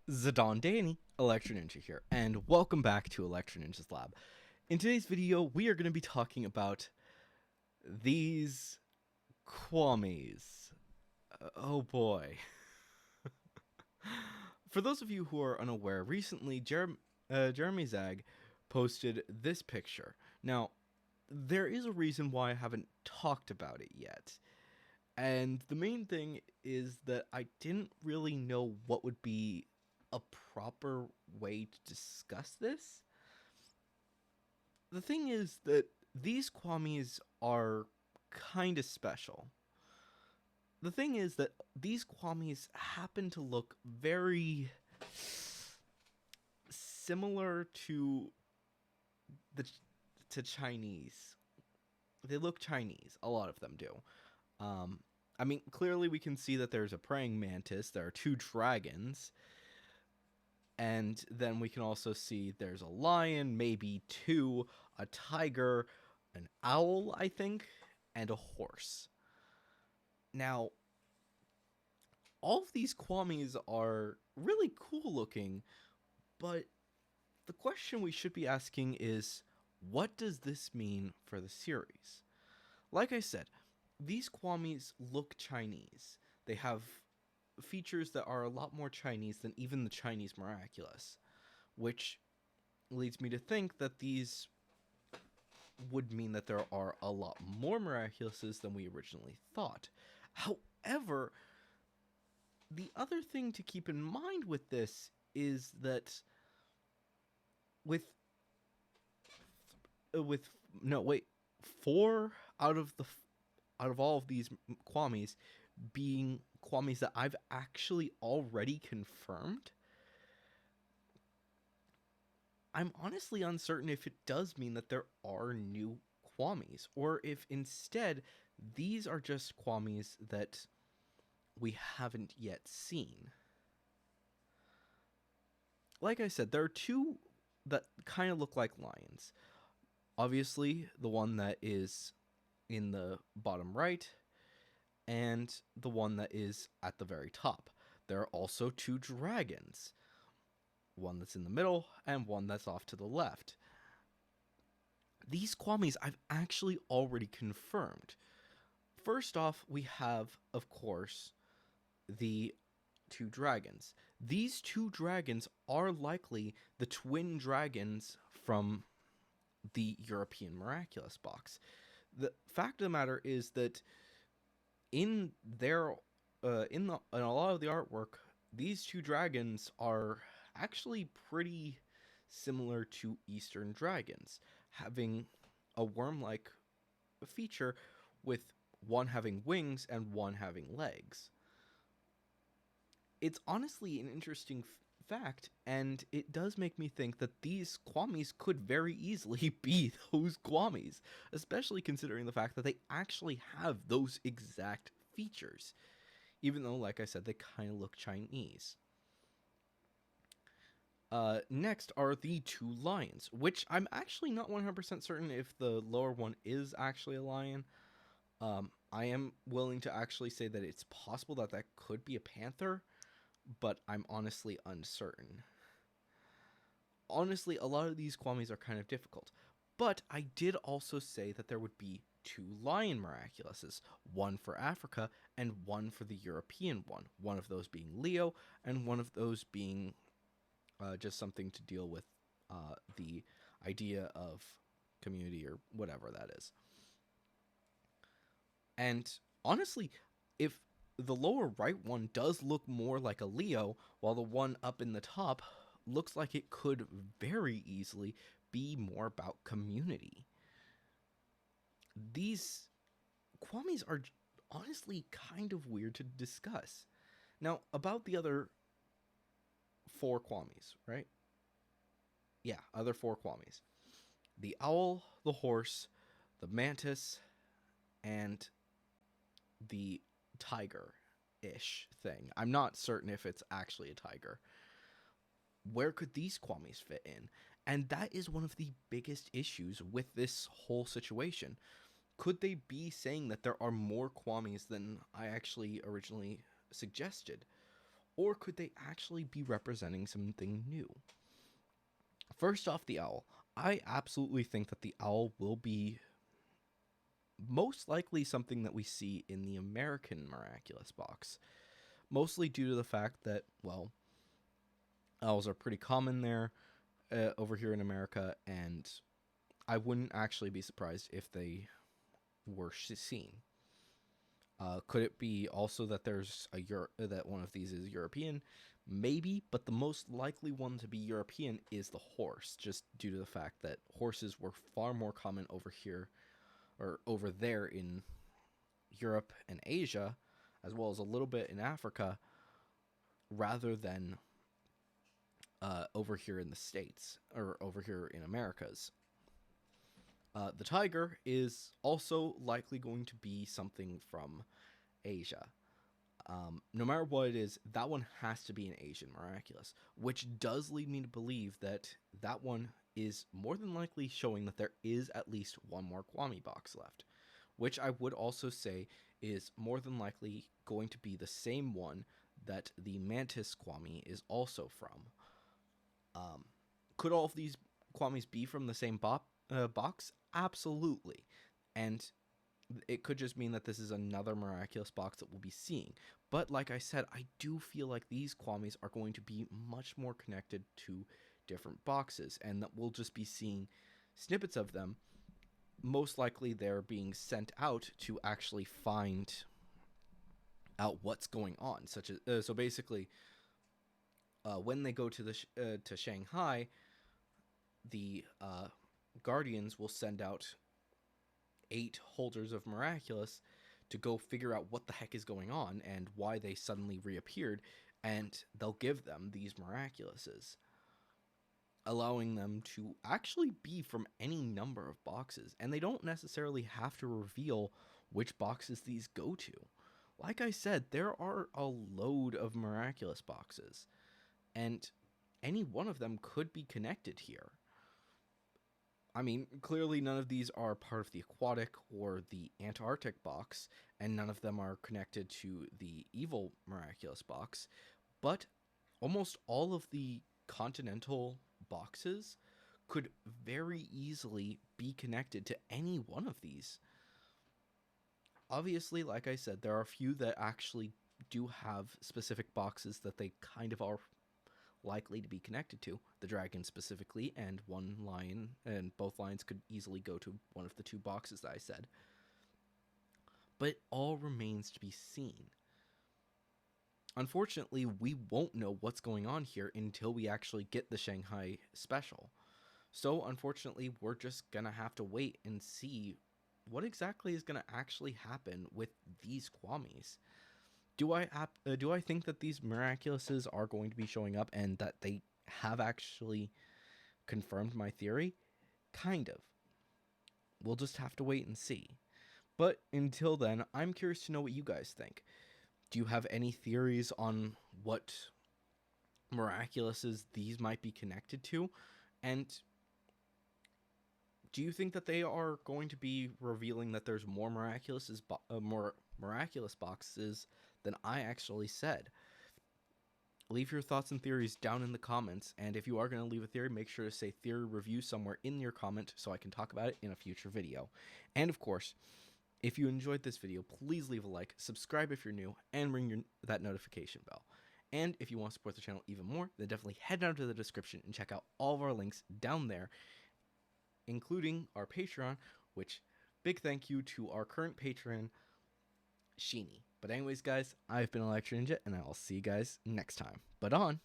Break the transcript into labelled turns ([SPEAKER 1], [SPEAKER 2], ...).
[SPEAKER 1] Zidane Danny, Electro Ninja here, and welcome back to Electro Ninja's Lab. In today's video, we are going to be talking about these Kwamis. Oh boy. For those of you who are unaware, recently Jeremy Zag posted this picture. Now, there is a reason why I haven't talked about it yet. And the main thing is that I didn't really know what would be a proper way to discuss this. The thing is that these Kwamis are kind of special. The thing is that these Kwamis happen to look very similar to the to Chinese. They look Chinese. A lot of them do. I mean, clearly we can see that there's a praying mantis. There are two dragons. And then we can also see there's a lion, maybe two, a tiger, an owl, I think, and a horse. Now, all of these Kwamis are really cool looking, but the question we should be asking is, what does this mean for the series? Like I said, these Kwamis look Chinese. They have features that are a lot more Chinese than even the Chinese miraculous, which leads me to think that these would mean that there are a lot more miraculouses than we originally thought. However, the other thing to keep in mind with this is that with no wait, four out of all of these Kwamis being Kwamis that I've actually already confirmed, I'm honestly uncertain if it does mean that there are new Kwamis, or if instead these are just Kwamis that we haven't yet seen. Like I said, there are two that kind of look like lions. Obviously, the one that is in the bottom right, and the one that is at the very top. There are also two dragons. One that's in the middle, and one that's off to the left. These Kwamis I've actually already confirmed. First off, we have, of course, the two dragons. These two dragons are likely the twin dragons from the European Miraculous box. The fact of the matter is that in their in a lot of the artwork, these two dragons are actually pretty similar to Eastern dragons, having a worm-like feature, with one having wings and one having legs. It's honestly an interesting fact, and it does make me think that these Kwamis could very easily be those Kwamis, especially considering the fact that they actually have those exact features, even though, like I said, they kind of look Chinese. Next are the two lions, which I'm actually not 100% certain if the lower one is actually a lion. I am willing to actually say that it's possible that that could be a panther, but I'm honestly uncertain. Honestly, a lot of these Kwamis are kind of difficult, but I did also say that there would be two lion miraculouses, one for Africa and one for the European one of those being Leo, and one of those being just something to deal with the idea of community or whatever that is. And honestly, if the lower right one does look more like a Leo, while the one up in the top looks like it could very easily be more about community. These Kwamis are honestly kind of weird to discuss. Now, about the other four Kwamis, right? Yeah, other four Kwamis. The owl, the horse, the mantis, and the tiger-ish thing. I'm not certain if it's actually a tiger. Where could these Kwamis fit in? And that is one of the biggest issues with this whole situation. Could they be saying that there are more Kwamis than I actually originally suggested? Or could they actually be representing something new? First off, the owl. I absolutely think that the owl will be most likely something that we see in the American miraculous box. Mostly due to the fact that, well, owls are pretty common there over here in America, and I wouldn't actually be surprised if they were seen. Could it be also that there's that one of these is European? Maybe, but the most likely one to be European is the horse, just due to the fact that horses were far more common over here or over there in Europe and Asia, as well as a little bit in Africa, rather than over here in the States or over here in Americas. The tiger is also likely going to be something from Asia. No matter what it is, that one has to be an Asian miraculous, which does lead me to believe that that one is more than likely showing that there is at least one more Kwami box left, which I would also say is more than likely going to be the same one that the Mantis Kwami is also from. Could all of these Kwamis be from the same box? Absolutely. And it could just mean that this is another miraculous box that we'll be seeing. But like I said, I do feel like these Kwamis are going to be much more connected to different boxes, and that we'll just be seeing snippets of them. Most likely they're being sent out to actually find out what's going on. Such as so basically, when they go to to Shanghai, the Guardians will send out 8 holders of Miraculous to go figure out what the heck is going on and why they suddenly reappeared, and they'll give them these Miraculouses, allowing them to actually be from any number of boxes, and they don't necessarily have to reveal which boxes these go to. Like I said, there are a load of Miraculous boxes, and any one of them could be connected here. I mean, clearly none of these are part of the aquatic or the Antarctic box, and none of them are connected to the evil miraculous box, but almost all of the continental boxes could very easily be connected to any one of these. Obviously, like I said, there are a few that actually do have specific boxes that they kind of are likely to be connected to, the dragon specifically, and one lion, and both lions could easily go to one of the 2 boxes that I said. But it all remains to be seen. Unfortunately, we won't know what's going on here until we actually get the Shanghai special. So, unfortunately, we're just gonna have to wait and see what exactly is gonna actually happen with these Kwamis. Do I think that these miraculouses are going to be showing up and that they have actually confirmed my theory? Kind of. We'll just have to wait and see. But until then, I'm curious to know what you guys think. Do you have any theories on what miraculouses these might be connected to? And do you think that they are going to be revealing that there's more more miraculous boxes than I actually said? Leave your thoughts and theories down in the comments, and if you are going to leave a theory, make sure to say theory review somewhere in your comment so I can talk about it in a future video. And of course, if you enjoyed this video, please leave a like, subscribe if you're new, and ring that notification bell. And if you want to support the channel even more, then definitely head down to the description and check out all of our links down there, including our Patreon, which, big thank you to our current patron, Sheeny. But anyways, guys, I've been Electro Ninja, and I will see you guys next time. But on!